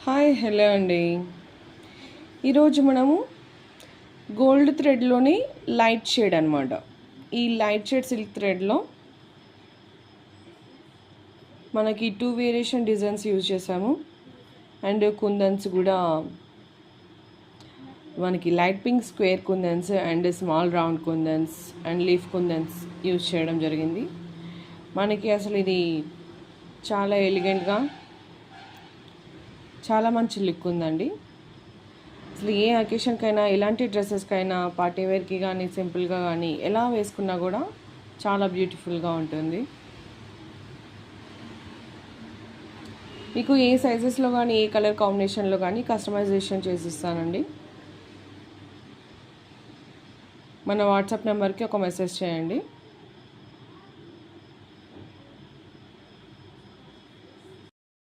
Hi hello అండి. ఈరోజు మనము గోల్డ్ థ్రెడ్లోని లైట్ షేడ్ అనమాట. ఈ లైట్ షేడ్ సిల్క్ థ్రెడ్లో మనకి 2 వేరియేషన్ డిజైన్స్ యూజ్ చేసాము. అండ్ కుందన్స్ కూడా మనకి light pink square kundans and small round kundans and leaf kundans use చేయడం జరిగింది. మనకి అసలు ఇది చాలా ఎలిగెంట్గా చాలా మంచి లుక్ ఉందండి. అసలు ఏ అకేషన్కైనా, ఎలాంటి డ్రెస్సెస్కైనా, పార్టీ వేర్కి కానీ, సింపుల్గా కానీ ఎలా వేసుకున్నా కూడా చాలా బ్యూటిఫుల్గా ఉంటుంది. మీకు ఏ సైజెస్లో కానీ, ఏ కలర్ కాంబినేషన్లో కానీ కస్టమైజేషన్ చేసిస్తానండి. మన వాట్సాప్ నెంబర్కి ఒక మెసేజ్ చేయండి.